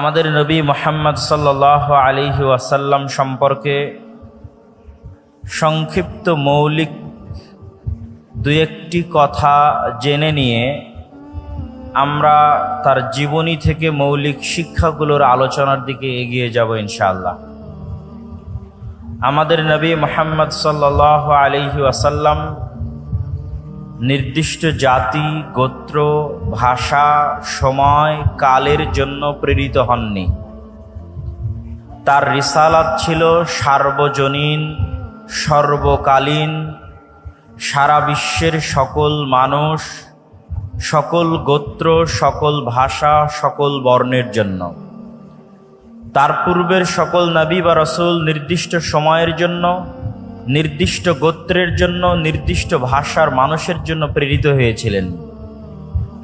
আমাদের নবী মুহাম্মদ সাল্লাল্লাহু আলাইহি ওয়াসাল্লাম সম্পর্কে সংক্ষিপ্ত মৌলিক দুই একটি কথা জেনে নিয়ে আমরা তার জীবনী থেকে মৌলিক শিক্ষাগুলোর আলোচনার দিকে এগিয়ে যাব ইনশাআল্লাহ। আমাদের নবী মুহাম্মদ সাল্লাল্লাহু আলাইহি ওয়াসাল্লাম নির্দিষ্ট জাতি, গোত্র, ভাষা, সময়, কালের জন্য প্রেরিত হননি। তার রিসালাত ছিল সার্বজনীন, সর্বকালীন, সারা বিশ্বের সকল মানুষ, সকল গোত্র, সকল ভাষা, সকল বর্ণের জন্য। তার পূর্বের সকল নবী বা রাসূল নির্দিষ্ট সময়ের জন্য, নির্দিষ্ট গোত্রের জন্য, নির্দিষ্ট ভাষার মানুষের জন্য প্রেরিত হয়েছিলেন।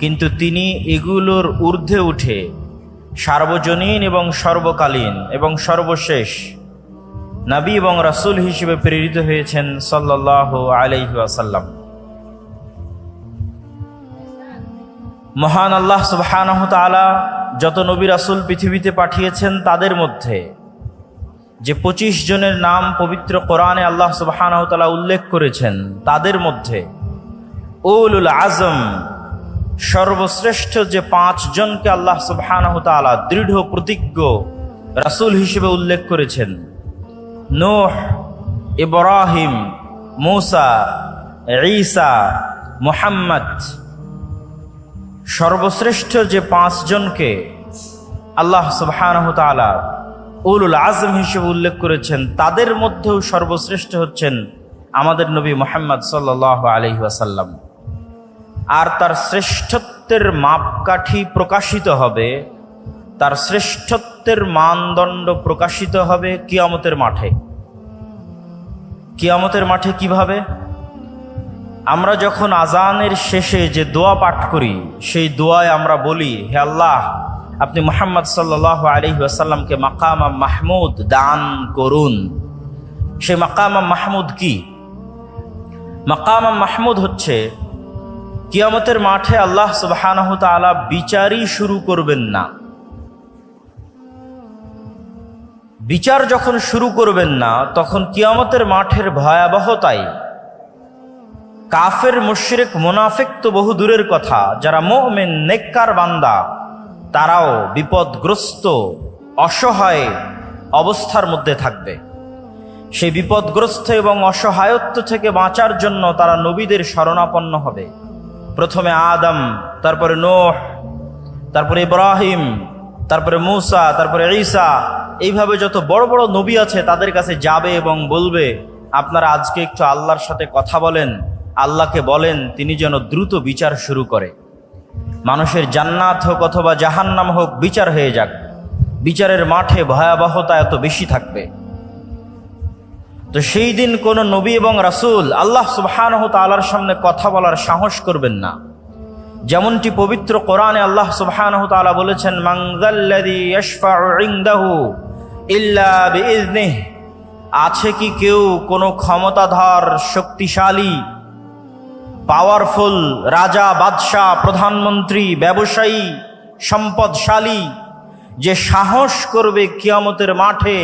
কিন্তু তিনি এগুলোর ঊর্ধ্বে উঠে সার্বজনীন এবং সর্বকালীন এবং সর্বশেষ নবী এবং রাসূল হিসেবে প্রেরিত হয়েছেন সাল্লাল্লাহু আলাইহি ওয়াসাল্লাম। মহান আল্লাহ সুবহানাহু ওয়া তাআলা যত নবী রাসূল পৃথিবীতে পাঠিয়েছেন তাদের মধ্যে যে 25 জনের নাম পবিত্র কোরআনে আল্লাহ সুবহানাহু ওয়া তাআলা উল্লেখ করেছেন, তাদের মধ্যে উলুল আজম সর্বশ্রেষ্ঠ যে 5 জনকে আল্লাহ সুবহানাহু ওয়া তাআলা দৃঢ় প্রতিজ্ঞ রাসূল হিসেবে উল্লেখ করেছেন, নূহ, ইব্রাহিম, মূসা, ঈসা, মুহাম্মদ, সর্বশ্রেষ্ঠ যে 5 জনকে আল্লাহ সুবহানাহু ওয়া তাআলা উলুল আজম হিসেবে উল্লেখ করেছেন, তাদের মধ্যেও সর্বশ্রেষ্ঠ হচ্ছেন আমাদের নবী মুহাম্মদ সাল্লাল্লাহু আলাইহি ওয়াসাল্লাম। আর তার শ্রেষ্ঠত্বের মাপকাঠি প্রকাশিত হবে, তার শ্রেষ্ঠত্বের মানদণ্ড প্রকাশিত হবে কিয়ামতের মাঠে। কিয়ামতের মাঠে কিভাবে? আমরা যখন আজানের শেষে যে দোয়া পাঠ করি, সেই দোয়ায় আমরা বলি, হে আল্লাহ, আপনি মুহাম্মদ সাল্লাল্লাহু আলাইহি ওয়াসাল্লামকে মাকাম মাহমুদ দান করুন। সেই মাকাম মাহমুদ কি? মাকাম মাহমুদ হচ্ছে কিয়ামতের মাঠে আল্লাহ সুবহানাহু ওয়া তাআলা বিচারই শুরু করবেন না। বিচার যখন শুরু করবেন না, তখন কিয়ামতের মাঠের ভয়াবহতায় কাফের, মুশরিক, মুনাফিক তো বহু দূরের কথা, যারা মুমিন নেককার বান্দা তারাও বিপদগ্রস্ত, অসহায় অবস্থার মধ্যে থাকবে। সেই বিপদগ্রস্ত এবং অসহায়ত্ব থেকে বাঁচার জন্য তারা নবীদের শরণাপন্ন হবে। প্রথমে আদম, তারপরে নূহ, তারপরে ইব্রাহিম, তারপরে মূসা, তারপরে ঈসা, এইভাবে যত বড় বড় নবী আছে তাদের কাছে যাবে এবং বলবে, আপনারা আজকে একটু আল্লাহর সাথে কথা বলেন, আল্লাহকে বলেন তিনি যেন দ্রুত বিচার শুরু করে। মানুষের জান্নাত হোক অথবা জাহান্নাম হোক, বিচার হয়ে যাক। বিচারের মাঠে ভয়াবহতা এত বেশি থাকবে। তো সেই দিন কোন নবী এবং রাসূল আল্লাহ সুবহানাহু ওয়া তাআলার সামনে কথা বলার সাহস করবেন না। যেমনটি পবিত্র কোরআনে আল্লাহ সুবহানাহু ওয়া তাআলা বলেছেন, মান যাল্লাযী ইয়াশফাউ ইনদাহু ইল্লা বিইজনিহি, আছে কি কেউ কোনো ক্ষমতাধর, শক্তিশালী, পাওয়ারফুল রাজা, বাদশাহ, প্রধানমন্ত্রী, ব্যবসায়ী, সম্পদশালী, যে সাহস করবে কিয়ামতের মাঠে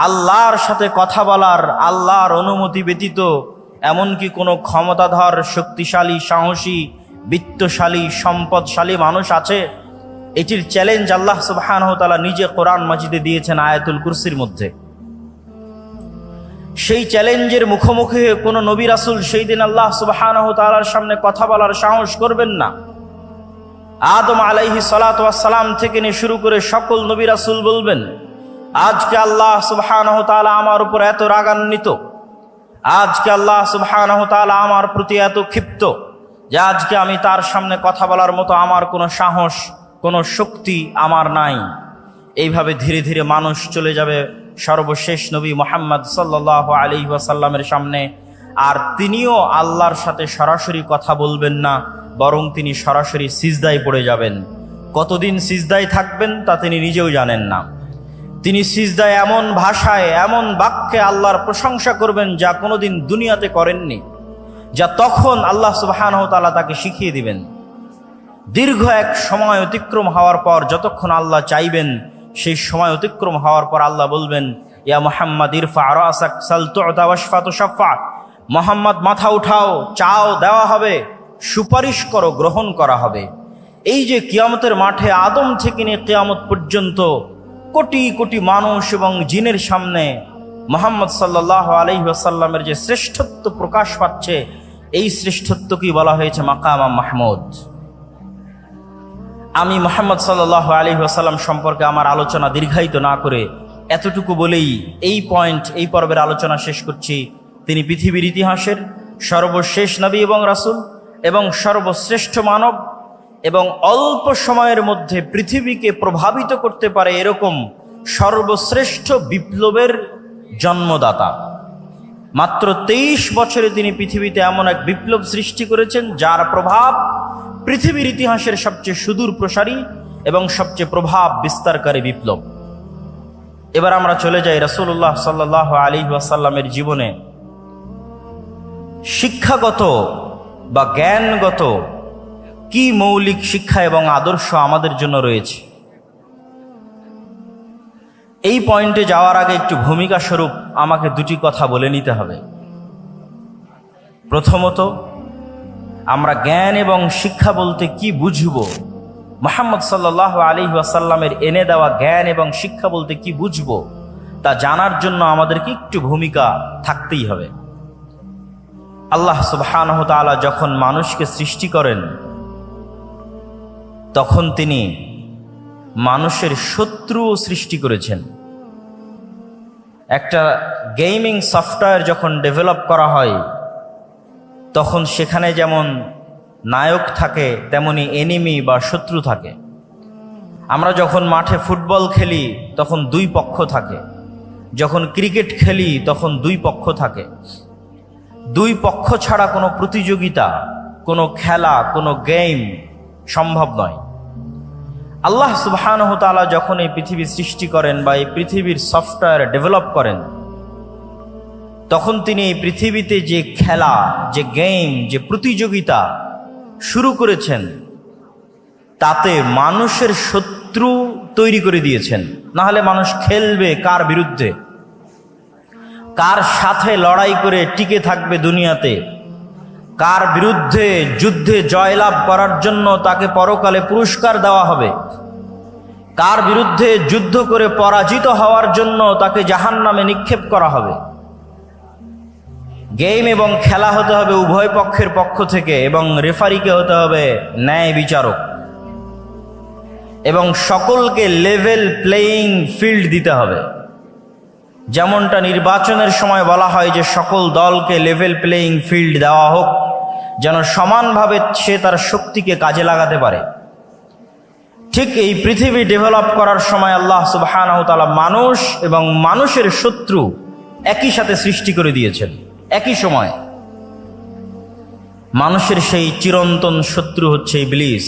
আল্লাহর সাথে কথা বলার, আল্লাহর অনুমতি ব্যতীত? এমনকি কোনো ক্ষমতাধর, শক্তিশালী, সাহসী, বিত্তশালী, সম্পদশালী মানুষ আছে? এটির চ্যালেঞ্জ আল্লাহ সুবহানাহু ওয়া তাআলা নিজে কোরআন মাজিদে দিয়েছেন আয়াতুল কুরসির মধ্যে। সেই চ্যালেঞ্জের মুখোমুখি হয়ে কোনো নবী রাসূল সেই দিন আল্লাহ সুবহানাহু ওয়া তাআলার সামনে কথা বলার সাহস করবেন না। আদম আলাইহিস সালাতু ওয়াস সালাম থেকে নিয়ে শুরু করে সকল নবী রাসূল বলবেন, আজকে আল্লাহ সুবহানাহু ওয়া তাআলা আমার উপর এত রাগান্বিত, আজকে আল্লাহ সুবহানাহু ওয়া তাআলা আমার প্রতি এত ক্ষিপ্ত যে আজকে আমি তার সামনে কথা বলার মতো আমার কোনো সাহস, কোনো শক্তি আমার নাই। এইভাবে ধীরে ধীরে মানুষ চলে যাবে সর্বশেষ নবী মুহাম্মদ সাল্লাল্লাহু আলাইহি ওয়াসাল্লামের সামনে। আর তিনিও আল্লাহর সাথে সরাসরি কথা বলবেন না, বরং তিনি সরাসরি সিজদায় পড়ে যাবেন। কতদিন সিজদায় থাকবেন তা তিনি নিজেও জানেন না। তিনি সিজদায় এমন ভাষায়, এমন বাক্যে আল্লাহর প্রশংসা করবেন যা কোনোদিন দুনিয়াতে করেননি, যা তখন আল্লাহ সুবহানাহু ওয়া তাআলা তাকে শিখিয়ে দিবেন। দীর্ঘ এক সময় অতিক্রম হওয়ার পর যতক্ষণ আল্লাহ চাইবেন সেই সময় অতিক্রম হওয়ার পর আল্লাহ বলবেন, ইয়া মুহাম্মদ ইরফা রাসাক সাল তু'তা ওয়াশফা তুশাফা, মুহাম্মদ মাথা উঠাও, চাও দেওয়া হবে, সুপারিশ করো গ্রহণ করা হবে। এই যে কিয়ামতের মাঠে আদম থেকে নিয়ে কিয়ামত পর্যন্ত কোটি কোটি মানুষ এবং জিনের সামনে মুহাম্মদ সাল্লাল্লাহু আলাইহি ওয়াসাল্লামের যে শ্রেষ্ঠত্ব প্রকাশ পাচ্ছে, এই শ্রেষ্ঠত্বকেই বলা হয়েছে মাকাম মাহমুদ। আমি মুহাম্মদ সাল্লাল্লাহু আলাইহি ওয়াসাল্লাম সম্পর্কে আমার আলোচনা দীর্ঘায়িত না করে এতটুকু বলেই এই পর্বের আলোচনা শেষ করছি। তিনি পৃথিবীর ইতিহাসের সর্বশেষ নবী এবং রাসূল এবং সর্বশ্রেষ্ঠ মানব, এবং অল্প সময়ের মধ্যে পৃথিবীকে প্রভাবিত করতে পারে এরকম সর্বশ্রেষ্ঠ বিপ্লবের জন্মদাতা। মাত্র 23 বছরে তিনি পৃথিবীতে এমন এক বিপ্লব সৃষ্টি করেছেন যার প্রভাব পৃথিবীর ইতিহাসের সবচেয়ে সুদূর প্রসারী এবং সবচেয়ে প্রভাব বিস্তারকারী বিপ্লব। এবার আমরা চলে যাই রাসূলুল্লাহ সাল্লাল্লাহু আলাইহি ওয়াসাল্লামের জীবনে শিক্ষাগত বা জ্ঞানগত কি মৌলিক শিক্ষা এবং আদর্শ আমাদের জন্য রয়েছে। এই পয়েন্টে যাওয়ার আগে একটু ভূমিকা স্বরূপ আমাকে দুটি কথা বলে নিতে হবে। প্রথমত, আমরা জ্ঞান এবং শিক্ষা বলতে কি বুঝব, মুহাম্মদ সাল্লাল্লাহু আলাইহি ওয়াসাল্লামের এনে দেওয়া জ্ঞান এবং শিক্ষা বলতে কি বুঝব, তা জানার জন্য আমাদেরকে একটু ভূমিকা থাকতেই হবে। আল্লাহ সুবহানাহু ওয়া তাআলা যখন মানুষকে সৃষ্টি করেন, তখন তিনি মানুষের শত্রুও সৃষ্টি করেছেন। একটা গেমিং সফটওয়্যার যখন ডেভেলপ করা হয়, তখন সেখানে যেমন নায়ক থাকে তেমনি এনিমি বা শত্রু থাকে। আমরা যখন মাঠে ফুটবল খেলি তখন দুই পক্ষ থাকে, যখন ক্রিকেট খেলি তখন দুই পক্ষ থাকে। দুই পক্ষ ছাড়া কোনো প্রতিযোগিতা, কোনো খেলা, কোনো গেম সম্ভব নয়। আল্লাহ সুবহানাহু ওয়া তাআলা যখন এই পৃথিবী সৃষ্টি করেন বা এই পৃথিবীর সফটওয়্যার ডেভেলপ করেন, তখন তিনি এই পৃথিবীতে যে খেলা, যে গেম, যে প্রতিযোগিতা শুরু করেছেন, তাতে মানুষের শত্রু তৈরি করে দিয়েছেন। না হলে মানুষ খেলবে কার বিরুদ্ধে, কার সাথে লড়াই করে টিকে থাকবে দুনিয়াতে, কার বিরুদ্ধে যুদ্ধে জয়লাভ করার জন্য তাকে পরকালে পুরস্কার দেওয়া হবে, কার বিরুদ্ধে যুদ্ধ করে পরাজিত হওয়ার জন্য তাকে জাহান্নামে নিক্ষেপ করা হবে। গেম এবং খেলা হতে হবে উভয় পক্ষের পক্ষ থেকে, এবং রেফারিকে হতে হবে ন্যায় বিচারক, এবং সকলকে লেভেল প্লেয়িং ফিল্ড দিতে হবে। যেমনটা নির্বাচনের সময় বলা হয় যে সকল দলকে লেভেল প্লেয়িং ফিল্ড দেওয়া হোক, যেন সমানভাবে সে তার শক্তিকে কাজে লাগাতে পারে। ঠিক এই পৃথিবী ডেভেলপ করার সময় আল্লাহ সুবহানাহু ওয়া তাআলা মানুষ এবং মানুষের শত্রু একই সাথে সৃষ্টি করে দিয়েছেন। একই সময় মানুষের সেই চিরন্তন শত্রু হচ্ছে ইবলিস,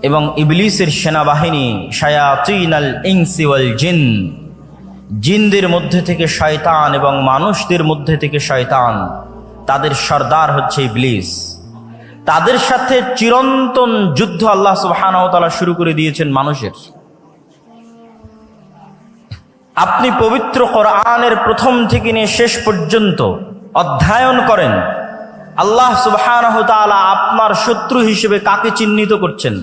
এবং ইবলিসের সেনাবাহিনী শায়াতিনাল ইনসি ওয়াল জিন, জিনদের মধ্যে থেকে শয়তান এবং মানুষদের মধ্যে থেকে শয়তান, তাদের সর্দার হচ্ছে ইবলিস। তাদের সাথে চিরন্তন যুদ্ধ আল্লাহ সুবহানাহু ওয়া তাআলা শুরু করে দিয়েছেন মানুষের। আপনি পবিত্র কোরআনের প্রথম থেকে নিয়ে শেষ পর্যন্ত অধ্যয়ন করেন, আল্লাহ সুবহানাহু ওয়া তাআলা আপনার শত্রু হিসেবে কাকে চিহ্নিত করছেন।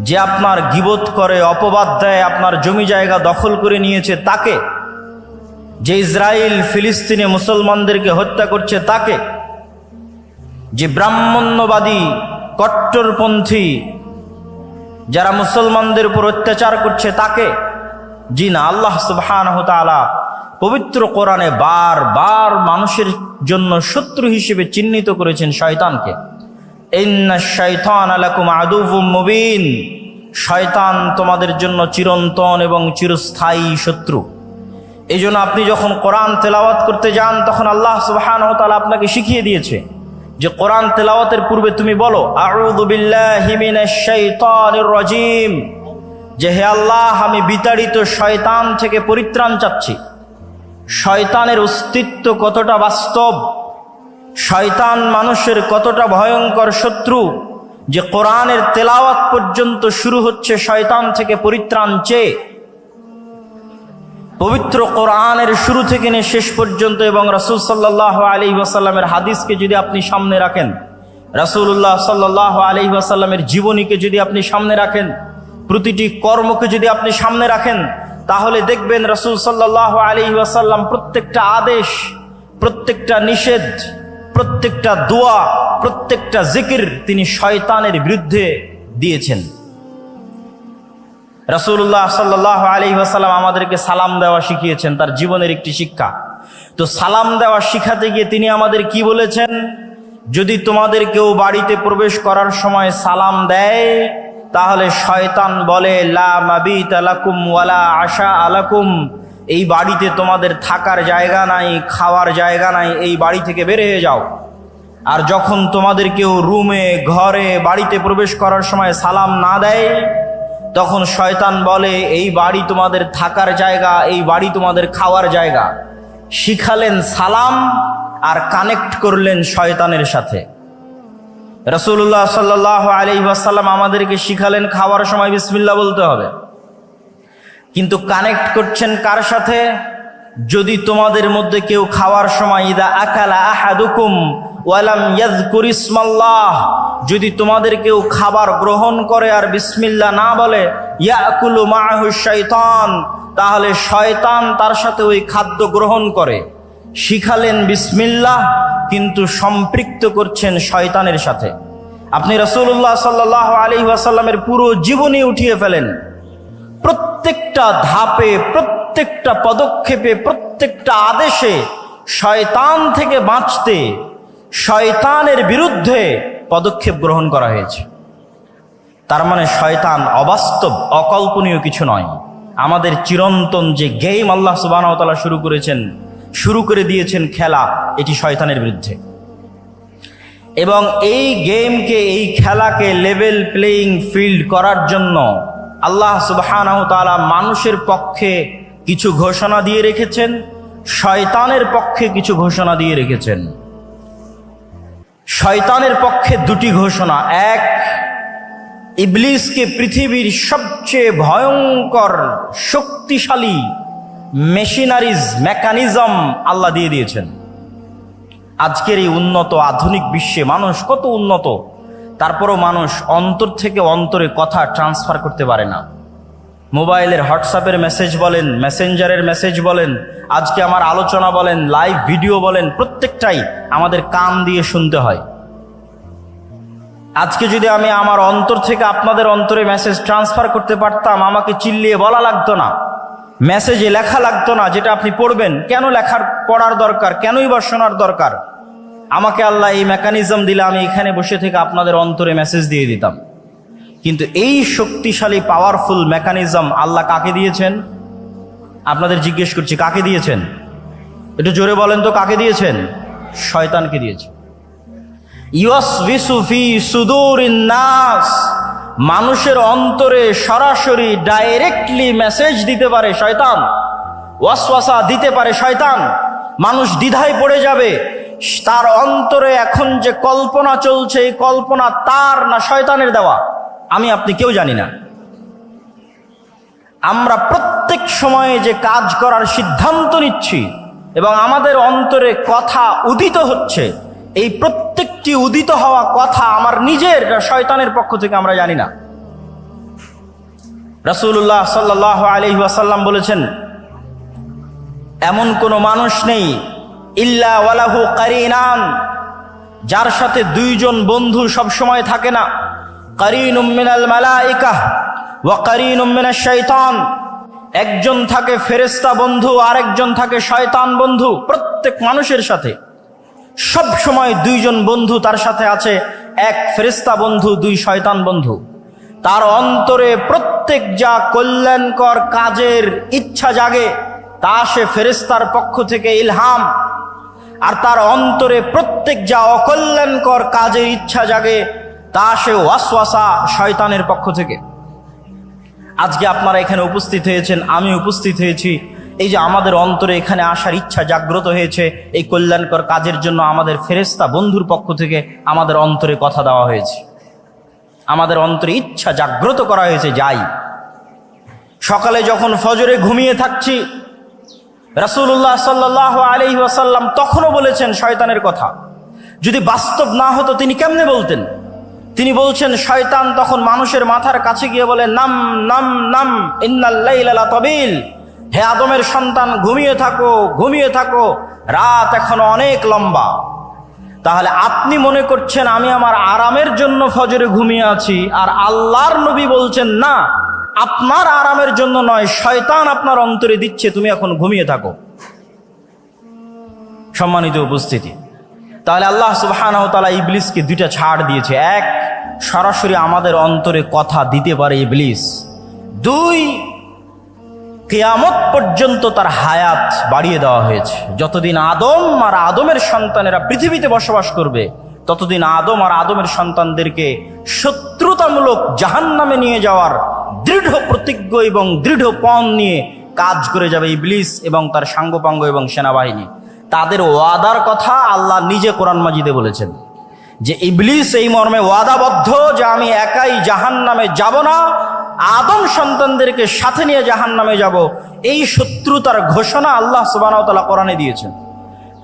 যে আপনার গীবত করে, অপবাদ দেয়, আপনার জমি জায়গা দখল করে নিয়েছে তাকে, যে ইসরায়েল ফিলিস্তিনে মুসলমানদেরকে হত্যা করছে তাকে, যে ব্রাহ্মণ্যবাদী কট্টরপন্থী যারা মুসলমানদের উপর অত্যাচার করছে তাকে। জি না, আল্লাহ সুবহানাহু ওয়া তাআলা পবিত্র কোরআনে বারবার মানুষের জন্য শত্রু হিসেবে চিহ্নিত করেছেন শয়তানকে। ইন্নাশ শাইতানা লাকুম আদুউম মুবিন, শয়তান তোমাদের জন্য চিরন্তন এবং চিরস্থায়ী শত্রু। এই জন্য আপনি যখন কোরআন তেলাওয়াত করতে যান, তখন আল্লাহ সুবহানাহু ওয়া তাআলা আপনাকে শিখিয়ে দিয়েছে যে কোরআন তেলাওয়াতের পূর্বে তুমি বলো আউযু বিল্লাহি মিনাশ শাইতানির রাজিম, যে হে আল্লাহ, আমি বিতাড়িত শয়তান থেকে পরিত্রাণ চাচ্ছি। শয়তানের অস্তিত্ব কতটা বাস্তব, শয়তান মানুষের কতটা ভয়ঙ্কর শত্রু, যে কোরআনের তেলাওয়াত পর্যন্ত শুরু হচ্ছে শয়তান থেকে পরিত্রাণ চেয়ে। পবিত্র কোরআনের শুরু থেকে নিয়ে শেষ পর্যন্ত এবং রাসূল সাল্লাল্লাহু আলাইহি ওয়াসাল্লামের হাদিসকে যদি আপনি সামনে রাখেন, রাসূলুল্লাহ সাল্লাল্লাহু আলাইহি ওয়াসাল্লামের জীবনীকে যদি আপনি সামনে রাখেন, প্রতিটি কর্মকে যদি আপনি সামনে রাখেন, তাহলে দেখবেন রাসূল সাল্লাল্লাহু আলাইহি ওয়াসাল্লাম প্রত্যেকটা আদেশ, প্রত্যেকটা নিষেধ, প্রত্যেকটা দোয়া, প্রত্যেকটা জিকির তিনি শয়তানের বিরুদ্ধে দিয়েছেন। রাসূলুল্লাহ সাল্লাল্লাহু আলাইহি ওয়াসাল্লাম আমাদেরকে সালাম দেওয়া শিখিয়েছেন, তার জীবনের একটি শিক্ষা। তো সালাম দেওয়া শিখাতে গিয়ে তিনি আমাদের কি বলেছেন? যদি তোমাদের কেউ বাড়িতে প্রবেশ করার সময় সালাম দেয়, তাহলে শয়তান বলে লা মাবিতা লাকুম ওয়ালা আশা আলাকুম, এই বাড়িতে তোমাদের থাকার জায়গা নাই, খাওয়ার জায়গা নাই, এই বাড়ি থেকে বের হয়ে যাও। আর যখন তোমাদের কেউ রুমে, ঘরে, বাড়িতে প্রবেশ করার সময় সালাম না দেয়, তখন শয়তান বলে এই বাড়ি তোমাদের থাকার জায়গা, এই বাড়ি তোমাদের খাওয়ার জায়গা। শিখালেন সালাম আর কানেক্ট করলেন শয়তানের সাথে। রাসূলুল্লাহ সাল্লাল্লাহু আলাইহি ওয়াসাল্লাম আমাদেরকে শিখালেন খাওয়ার সময় বিসমিল্লাহ বলতে হবে, কিন্তু কানেক্ট করছেন কার সাথে? যদি তোমাদের মধ্যে কেউ খাওয়ার সময় ইদা আকালা আহাদুকুম ওয়ালাম ইয়াযকুর ইসমাল্লাহ, যদি তোমাদের কেউ খাবার গ্রহণ করে আর বিসমিল্লাহ না বলে, ইয়াকুলু মাআহু শাইতান, তাহলে শয়তান তার সাথে ওই খাদ্য গ্রহণ করে। শিখালেন বিসমিল্লাহ, কিন্তু সম্পৃক্ত করছেন শয়তানের সাথে। আপনি রাসূলুল্লাহ সাল্লাল্লাহু আলাইহি ওয়াসাল্লামের পুরো জীবনী উঠিয়ে ফেলেন, প্রত্যেকটা ধাপে, প্রত্যেকটা পদক্ষেপে, প্রত্যেকটা আদেশে শয়তান থেকে বাঁচতে, শয়তানের বিরুদ্ধে পদক্ষেপ গ্রহণ করা হয়েছে। তার মানে শয়তান অবাস্তব, অকল্পনীয় কিছু নয়। আমাদের চিরন্তন যে গেম আল্লাহ সুবহানাহু ওয়া তাআলা শুরু করে দিয়েছেন খেলা, এটি শয়তানের বিরুদ্ধে। এবং এই গেমকে, এই খেলাকে লেভেল প্লেইং ফিল্ড করার জন্য আল্লাহ সুবহানাহু ওয়া তাআলা মানুষের পক্ষে কিছু ঘোষণা দিয়ে রেখেছেন, শয়তানের পক্ষে কিছু ঘোষণা দিয়ে রেখেছেন। শয়তানের পক্ষে দুটি ঘোষণা। এক, ইবলিসকে পৃথিবীর সবচেয়ে ভয়ঙ্কর শক্তিশালী মেকানিজম আল্লাহ দিয়ে দিয়েছেন। আজকের এই উন্নত আধুনিক বিশ্বে মানুষ কত উন্নত, তারপরও মানুষ অন্তর থেকে অন্তরে কথা ট্রান্সফার করতে পারে না। মোবাইলের হোয়াটসঅ্যাপের মেসেজ বলেন, মেসেঞ্জারের মেসেজ বলেন, আজকে আমার আলোচনা বলেন, লাইভ ভিডিও বলেন, প্রত্যেকটাই আমাদের কান দিয়ে শুনতে হয়। আজকে যদি আমি আমার অন্তর থেকে আপনাদের অন্তরে মেসেজ ট্রান্সফার করতে পারতাম, আমাকে চিল্লিয়ে বলা লাগতো না, মেসেজে লেখা লাগতো না যেটা আপনি পড়বেন। কেন পড়ার দরকার? কেনই বা শোনার দরকার? আমাকে আল্লাহ এই মেকানিজম দিলে আমি এখানে বসে থেকে আপনাদের অন্তরে মেসেজ দিয়ে দিতাম। কিন্তু এই শক্তিশালী পাওয়ারফুল মেকানিজম আল্লাহ কাকে দিয়েছেন? আপনাদের জিজ্ঞেস করছি, কাকে দিয়েছেন? একটু জোরে বলেন তো, কাকে দিয়েছেন? শয়তানকে দিয়েছেন। ইউসবিসু ফি সুদুরিন নাস, মানুষের অন্তরে সরাসরি ডাইরেক্টলি মেসেজ দিতে পারে শয়তান, ওয়াসওয়াসা দিতে পারে শয়তান। মানুষ দ্বিধায় পড়ে যাবে, তার অন্তরে এখন যে কল্পনা চলছে, এই কল্পনা তার না শয়তানের দেওয়া, আমি আপনি কেউ জানি না। আমরা প্রত্যেক সময়ে যে কাজ করার সিদ্ধান্ত নিচ্ছি এবং আমাদের অন্তরে কথা উদিত হচ্ছে, এই প্রত্যেকটি উদিত হওয়া কথা আমার নিজের না শয়তানের পক্ষ থেকে আমরা জানি না। রাসূলুল্লাহ সাল্লাল্লাহু আলাইহি ওয়াসাল্লাম বলেছেন, এমন কোনো মানুষ নেই ইল্লা ওয়ালাহু কারিনান, যার সাথে দুইজন বন্ধু সব সময় থাকে না। কারিনুম মিনাল মালাইকা ওয়া কারিনুম মিনাশ শাইতান, একজন থাকে ফেরেশতা বন্ধু, আরেকজন থাকে শয়তান বন্ধু। প্রত্যেক মানুষের সাথে সব সময় দুইজন বন্ধু তার সাথে আছে, এক ফেরেশতা বন্ধু, দুই শয়তান বন্ধু। তার অন্তরে প্রত্যেক যা কল্যাণকর কাজের ইচ্ছা জাগে তা সে ফেরেশতার পক্ষ থেকে ইলহাম, আর তার অন্তরে প্রত্যেক যা অকল্যাণকর কাজের ইচ্ছা জাগে তা সে ওয়াসওয়াসা শয়তানের পক্ষ থেকে। আজকে আপনারা এখানে উপস্থিত হয়েছেন, আমি উপস্থিত হয়েছি, এই যে আমাদের অন্তরে এখানে আসার ইচ্ছা জাগ্রত হয়েছে, এই কল্যাণকর কাজের জন্য আমাদের ফেরেশতা বন্ধুর পক্ষ থেকে আমাদের অন্তরে কথা দেওয়া হয়েছে। আমাদের অন্তরে ইচ্ছা জাগ্রত করা হয়েছে, যাই। সকালে যখন ফজরে ঘুমিয়ে থাকছি, রাসূলুল্লাহ সাল্লাল্লাহু আলাইহি ওয়াসাল্লাম তখনও বলেছেন শয়তানের কথা। যদি বাস্তব না হতো তিনি কেমনে বলতেন? তিনি বলছেন শয়তান তখন মানুষের মাথার কাছে গিয়ে বলে, নাম নাম নাম ইন্নাল লাইলা লাতাবিল, হে আদমের সন্তান ঘুমিয়ে থাকো, ঘুমিয়ে থাকো, রাত এখনো অনেক লম্বা। তাহলে আপনি মনে করছেন আমি আমার আরামের জন্য ফজরে ঘুমিয়ে আছি, আর আল্লাহর নবী বলছেন না, আপনার আরামের জন্য নয়, শয়তান আপনার অন্তরে দিচ্ছে তুমি এখন ঘুমিয়ে থাকো। সম্মানিত উপস্থিতি, তাহলে আল্লাহ সুবহানাহু ওয়া তাআলা ইবলিসকে দুইটা ছাড় দিয়েছে। এক, সরাসরি আমাদের অন্তরে কথা দিতে পারে ইবলিস। দুই, কিয়ামত পর্যন্ত তার হায়াত বাড়িয়ে দেওয়া হয়েছে। যতদিন আদম আর আদমের সন্তানেরা পৃথিবীতে বসবাস করবে, ততদিন আদম আর আদমের সন্তানদেরকে শত্রুতামূলক জাহান্নামে নিয়ে যাওয়ার দৃঢ় প্রতিজ্ঞ এবং দৃঢ় পণ নিয়ে কাজ করে যাবে ইবলিস এবং তার সাঙ্গপাঙ্গ এবং সেনাবাহিনী। তাদের ওয়াদার কথা আল্লাহ নিজে কোরআন মাজিদে বলেছেন যে ইবলিস এই মর্মে ওয়াদাবদ্ধ যে আমি একাই জাহান্নামে যাব না, আদম সন্তানদেরকে সাথে নিয়ে জাহান্নামে যাব। এই শত্রুতার ঘোষণা আল্লাহ সুবহানাহু ওয়া তাআলা কোরআনে দিয়েছেন।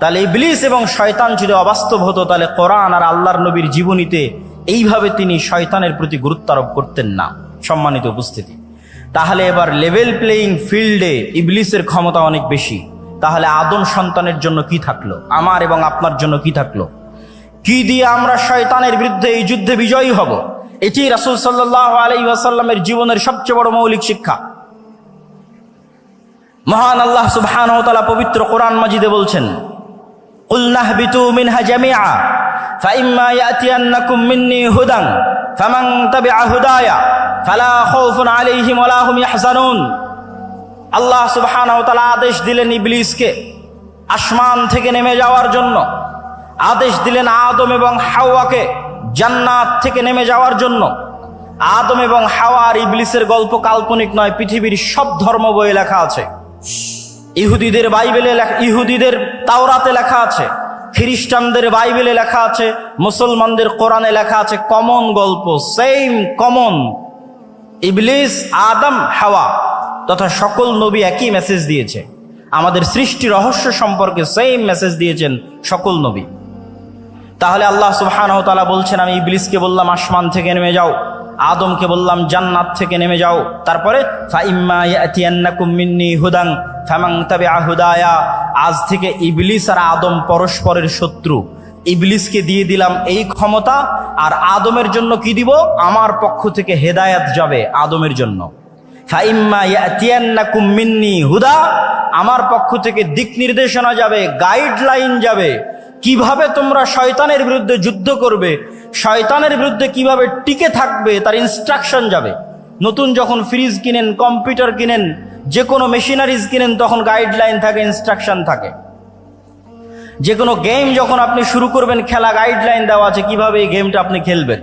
তাহলে ইবলিস এবং শয়তান যদি অবাস্তব হতো, তাহলে কোরআন আর আল্লাহর নবীর জীবনীতে এইভাবে তিনি শয়তানের প্রতি গুরুত্ব আরোপ করতেন না। সম্মানিত উপস্থিতি, তাহলে এবার লেভেল প্লেয়িং ফিল্ডে ইবলিসের ক্ষমতা অনেক বেশি। তাহলে আদম সন্তানের জন্য কি থাকলো, আমার এবং আপনার জন্য কি থাকলো? কি দিয়ে আমরা শয়তানের বিরুদ্ধে এই যুদ্ধে বিজয়ী হব? এটি রাসূল সাল্লাল্লাহু আলাইহি ওয়াসাল্লামের জীবনের সবচেয়ে বড় মৌলিক শিক্ষা। মহান আল্লাহ সুবহানাহু ওয়া তাআলা পবিত্র কোরআন মাজিদে বলছেন, কুল নাহবিতু মিনহা জামিআ ফাইম্মা ইয়াতিয়ান্নাকুম মিন্নী হুদান ফামান তাবিআ হুদায়া ফালা খাউফুন আলাইহিম ওয়ালা হুম ইয়াহজানুন। আল্লাহ সুবহানাহু ওয়া তাআলা আদেশ দিলেন ইবলিসকে আসমান থেকে নেমে যাওয়ার জন্য, আদেশ দিলেন আদম এবং হাওয়াকে জান্নাত থেকে নেমে যাওয়ার জন্য। আদম এবং হাওয়া আর ইবলিসের গল্প কাল্পনিক নয়, পৃথিবীর সব ধর্ম বইয়ে লেখা আছে। ইহুদিদের বাইবেলে, ইহুদিদের তাওরাতে লেখা আছে, খ্রিস্টানদের বাইবেলে লেখা আছে, মুসলমানদের কোরআনে লেখা আছে। কমন গল্প, সেম কমন। ইবলিস, আদম, হাওয়া তথা সকল নবী একই মেসেজ দিয়েছে। আমাদের সৃষ্টি রহস্য সম্পর্কে সেম মেসেজ দিয়েছেন সকল নবী। তাহলে আল্লাহ সুবহানাহু ওয়া তাআলা বলছেন, আমি ইবলিসকে বললাম আসমান থেকে নেমে যাও, আদমকে বললাম জান্নাত থেকে নেমে যাও। তারপরে ফাইম্মা ইয়াতিয়ান্নাকুম মিন্নী হুদান ফামান তাবিআ হুদায়া, আজ থেকে ইবলিস আর আদম পরস্পরের শত্রু। ইবলিসকে দিয়ে দিলাম এই ক্ষমতা, আর আদমের জন্য কি দিব? আমার পক্ষ থেকে হেদায়েত যাবে আদমের জন্য। ফাইম্মা ইয়াতিয়ান্নাকুম মিন্নী হুদা, আমার পক্ষ থেকে দিক নির্দেশনা যাবে, গাইডলাইন যাবে। কিভাবে তোমরা শয়তানের বিরুদ্ধে যুদ্ধ করবে, শয়তানের বিরুদ্ধে কিভাবে টিকে থাকবে, তার ইনস্ট্রাকশন যাবে। নতুন যখন ফ্রিজ কিনেন, কম্পিউটার কিনেন, যে কোনো মেশিনারিজ কিনেন, তখন গাইডলাইন থাকে, ইনস্ট্রাকশন থাকে। যে কোনো গেম যখন আপনি শুরু করবেন খেলা, গাইডলাইন দেওয়া আছে কিভাবে এই গেমটা আপনি খেলবেন।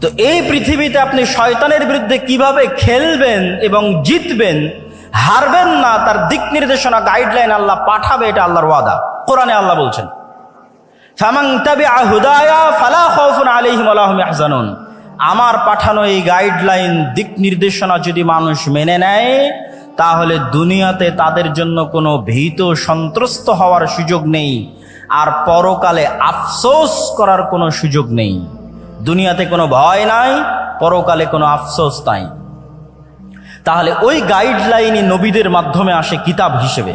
তো এই পৃথিবীতে আপনি শয়তানের বিরুদ্ধে কিভাবে খেলবেন এবং জিতবেন, হারবেন না, তার দিক নির্দেশনা, গাইডলাইন আল্লাহ পাঠাবে। এটা আল্লাহর ওয়াদা। কোরআনে আল্লাহ বলছেন, ফামান তাবিআ হুদায়া ফালা খাউফুন আলাইহিম ওয়ালা হুম ইয়াহজানুন। আমার পাঠানো এই গাইডলাইন, দিক নির্দেশনা যদি মানুষ মেনে নেয়, তাহলে দুনিয়াতে তাদের জন্য কোনো ভীত সন্ত্রস্ত হওয়ার সুযোগ নেই, আর পরকালে আফসোস করার কোনো সুযোগ নেই। দুনিয়াতে কোনো ভয় নাই, পরকালে কোনো আফসোস নাই। তাহলে ওই গাইডলাইনই নবীদের মাধ্যমে আসে কিতাব হিসেবে।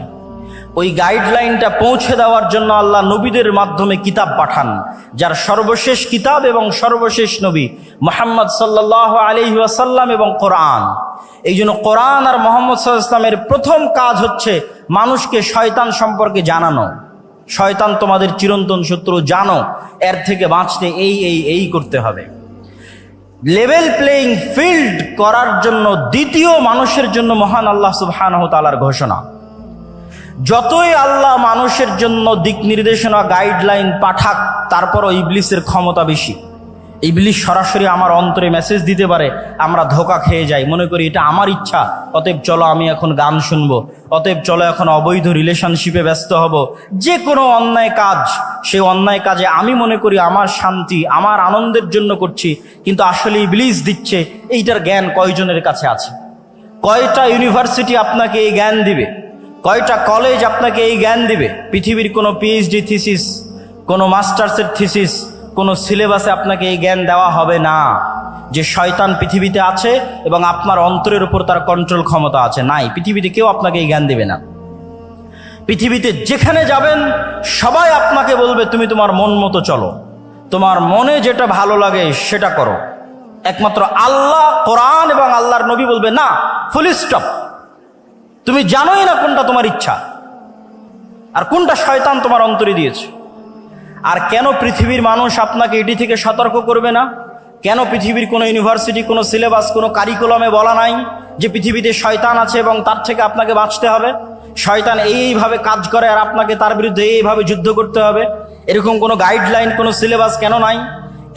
ওই গাইডলাইনটা পৌঁছে দেওয়ার জন্য আল্লাহ নবীদের মাধ্যমে কিতাব পাঠান, যার সর্বশেষ কিতাব এবং সর্বশেষ নবী মুহাম্মদ সাল্লাল্লাহু আলাইহি ওয়াসাল্লাম এবং কোরআন। এই জন্য কোরআন আর মুহাম্মদ সাল্লাল্লাহু আলাইহি ওয়াসাল্লামের প্রথম কাজ হচ্ছে মানুষকে শয়তান সম্পর্কে জানানো। শয়তান তোমাদের চিরন্তন শত্রু, জানো, এর থেকে বাঁচতে এই এই এই করতে হবে। লেভেল প্লেয়িং ফিল্ড করার জন্য দ্বিতীয় মানুষের জন্য মহান আল্লাহ সুবহানাহু ওয়া তাআলার ঘোষণা। যতই আল্লাহ মানুষের জন্য দিক নির্দেশনা, গাইডলাইন পাঠাক, তারপরও ইবলিসের ক্ষমতা বেশি। ইবলিস সরাসরি আমার অন্তরে মেসেজ দিতে পারে, আমরা ধোঁকা খেয়ে যাই, মনে করি এটা আমার ইচ্ছা, অতএব চলো আমি এখন গান শুনবো, অতএব চলো এখন অবৈধ রিলেশনশিপে ব্যস্ত হব। যে কোনো অন্যায় কাজ, সেই অন্যায় কাজে আমি মনে করি আমার শান্তি, আমার আনন্দের জন্য করছি, কিন্তু আসলে ইবলিস দিচ্ছে। এইটার জ্ঞান কয়জনের কাছে আছে? কয়টা ইউনিভার্সিটি আপনাকে এই জ্ঞান দিবে? কয়টা কলেজ আপনাকে এই জ্ঞান দিবে? পৃথিবীর কোনো পিএইচডি থিসিস, কোনো মাস্টার্সের থিসিস, কোনো সিলেবাসে আপনাকে এই জ্ঞান দেওয়া হবে না যে শয়তান পৃথিবীতে আছে এবং আপনার অন্তরের উপর তার কন্ট্রোল ক্ষমতা আছে। নাই, পৃথিবীতে কেউ আপনাকে এই জ্ঞান দেবে না। পৃথিবীতে যেখানে যাবেন সবাই আপনাকে বলবে তুমি তোমার মন মতো চলো, তোমার মনে যেটা ভালো লাগে সেটা করো। একমাত্র আল্লাহ, কোরআন এবং আল্লাহর নবী বলবে না, ফুল স্টপ। তুমি জানোই না কোনটা তোমার ইচ্ছা আর কোনটা শয়তান তোমার অন্তরে দিয়েছে। আর কেন পৃথিবীর মানুষ আপনাকে এটি থেকে সতর্ক করবে না? কেন পৃথিবীর কোনো ইউনিভার্সিটি, কোনো সিলেবাস, কোনো কারিকুলামে বলা নাই যে পৃথিবীতে শয়তান আছে এবং তার থেকে আপনাকে বাঁচতে হবে? শয়তান এইভাবে কাজ করে আর আপনাকে তার বিরুদ্ধে এইভাবে যুদ্ধ করতে হবে, এরকম কোনো গাইডলাইন, কোনো সিলেবাস কেন নাই?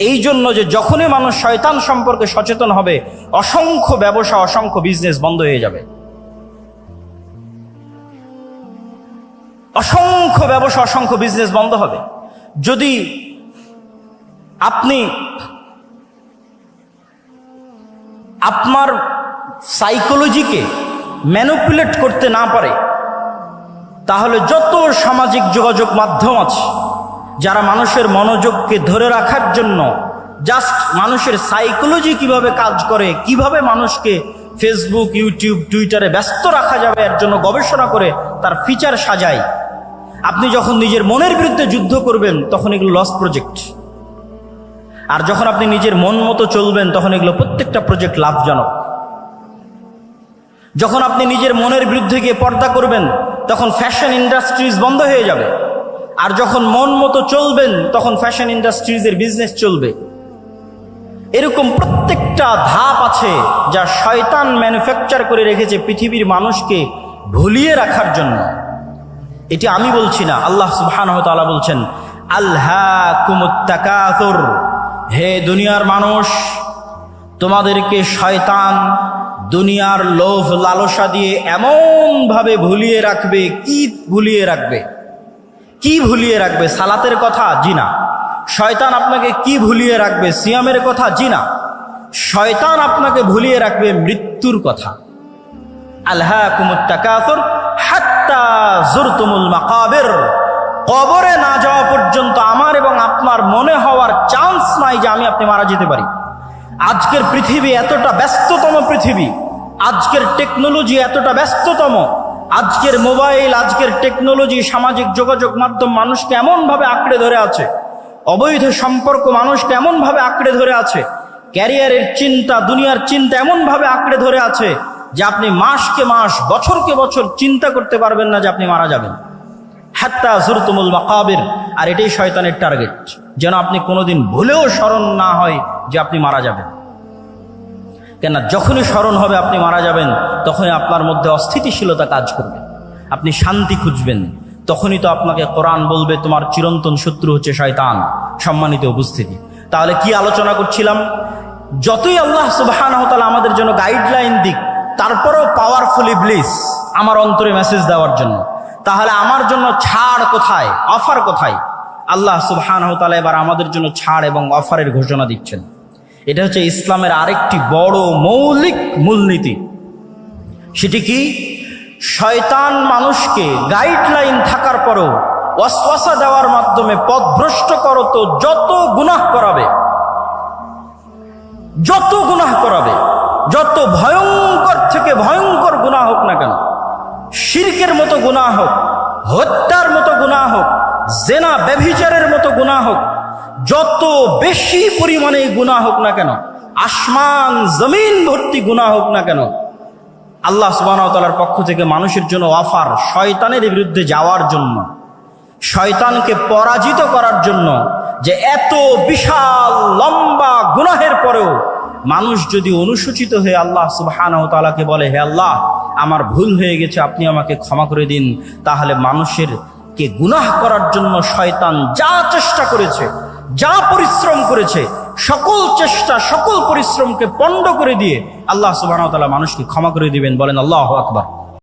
এই জন্য যে যখনই মানুষ শয়তান সম্পর্কে সচেতন হবে, অসংখ্য ব্যবসা, অসংখ্য বিজনেস বন্ধ হয়ে যাবে। অসংখ্য ব্যবসা, অসংখ্য বিজনেস বন্ধ হবে। যদি আপনি আপনার সাইকোলজিকে ম্যানিপুলেট করতে না পারে, তাহলে যত সামাজিক যোগাযোগ মাধ্যম আছে যারা মানুষের মনোযোগকে ধরে রাখার জন্য জাস্ট মানুষের সাইকোলজি কিভাবে কাজ করে, কিভাবে মানুষকে ফেসবুক, ইউটিউব, টুইটারে ব্যস্ত রাখা যাবে এর জন্য গবেষণা করে তার ফিচার সাজায়, আপনি যখন নিজের মনের বিরুদ্ধে যুদ্ধ করবেন তখন এগুলো লস প্রজেক্ট। আর যখন আপনি নিজের মন মতো চলবেন তখন এগুলো প্রত্যেকটা প্রজেক্ট লাভজনক। যখন আপনি নিজের মনের বিরুদ্ধে গিয়ে পর্দা করবেন তখন ফ্যাশন ইন্ডাস্ট্রিজ বন্ধ হয়ে যাবে। আর যখন মন মতো চলবেন তখন ফ্যাশন ইন্ডাস্ট্রিজের বিজনেস চলবে। এরকম প্রত্যেকটা ধাপ আছে যা শয়তান ম্যানুফ্যাকচার করে রেখেছে পৃথিবীর মানুষকে ভুলিয়ে রাখার জন্য। এটি আমি বলছি না, আল্লাহ সুবহানাহু ওয়া তাআলা বলছেন, আলহাকুমুত তাকাসুর, হে দুনিয়ার মানুষ, তোমাদেরকে শয়তান দুনিয়ার লোভ লালসা দিয়ে এমন ভাবে ভুলিয়ে রাখবে। কি ভুলিয়ে রাখবে? কি ভুলিয়ে রাখবে? সালাতের কথা? জি না। শয়তান আপনাকে কি ভুলিয়ে রাখবে? সিয়ামের কথা? জি না। শয়তান আপনাকে ভুলিয়ে রাখবে মৃত্যুর কথা। আলহাকুমুত তাকাসুর হাত্তা যুরতুমুল মাকাবির, কবরে না যাওয়া পর্যন্ত আমার এবং আপনার মনে হওয়ার চান্স নাই যে আমি আপনি মারা যেতে পারি। আজকের পৃথিবী এতটা ব্যস্ততম পৃথিবী, আজকের টেকনোলজি এতটা ব্যস্ততম, আজকের মোবাইল, আজকের টেকনোলজি, সামাজিক যোগাযোগ মাধ্যম মানুষকে এমনভাবে আঁকড়ে ধরে আছে, অবৈধ সম্পর্ক মানুষকে এমনভাবে আঁকড়ে ধরে আছে, ক্যারিয়ারের চিন্তা, দুনিয়ার চিন্তা এমনভাবে আঁকড়ে ধরে আছে যে আপনি মাসকে মাস, বছরকে বছর চিন্তা করতে পারবেন না যে আপনি মারা যাবেন। হাত্তা যুরতুমুল মাকাবির। আর এটাই শয়তানের টার্গেট, যেন আপনি কোনোদিন ভুলেও স্মরণ না হয় যে আপনি মারা যাবেন। কেন? যখনই স্মরণ হবে আপনি মারা যাবেন তখনই আপনার মধ্যে অস্থিতিশীলতা কাজ করবে, আপনি শান্তি খুঁজবেন। তখনই তো আপনাকে কোরআন বলবে তোমার চিরন্তন শত্রু হচ্ছে শয়তান। সম্মানিত উপস্থিতি, তাহলে কি আলোচনা করছিলাম? যতই আল্লাহ সুবহানাহু ওয়া তাআলা আমাদের জন্য গাইডলাইন দিক, তারপরেও পাওয়ারফুল ইবলিস আমার অন্তরে মেসেজ দেওয়ার জন্য। তাহলে আমার জন্য ছাড় কোথায়, অফার কোথায়? আল্লাহ সুবহানাহু ওয়া তাআলা এবার আমাদের জন্য ছাড় এবং অফারের ঘোষণা দিচ্ছেন। এটা হচ্ছে ইসলামের আরেকটি বড় মৌলিক মূলনীতি। সেটি কি? শয়তান মানুষকে গাইডলাইন থাকার পরও ওয়াসওয়াসা দেওয়ার মাধ্যমে পথভ্রষ্ট করতো, যত গুনাহ করাবে, যত গুনাহ করাবে, যত ভয়ঙ্কর থেকে ভয়ঙ্কর গুনাহ হোক না কেন, শিরকের মতো গুনাহ হোক, হত্যার মতো গুনাহ হোক, জেনা ব্যভিচারের মতো গুনাহ হোক, যত বেশি পরিমাণে গুনাহ হোক না কেন, আসমান জমিন ভর্তি গুনাহ হোক না কেন, আল্লাহ সুবহানাহু ওয়া তাআলার পক্ষ থেকে মানুষের জন্য অফার শয়তানের বিরুদ্ধে যাওয়ার জন্য, শয়তানকে পরাজিত করার জন্য। যে এত বিশাল লম্বা গুনাহের পরেও মানুষ যদি অনুসূচিত হয়ে আল্লাহ সুবহানাহু ওয়া তাআলাকে বলে, হে আল্লাহ আমার ভুল হয়ে গেছে, আপনি আমাকে ক্ষমা করে দিন, তাহলে মানুষের কে গুনাহ করার জন্য শয়তান যা চেষ্টা করেছে, যা পরিশ্রম করেছে, সকল চেষ্টা সকল পরিশ্রমকে পণ্ড করে দিয়ে আল্লাহ সুবহানাহু ওয়া তাআলা মানুষকে ক্ষমা করে দিবেন। বলেন আল্লাহু আকবার।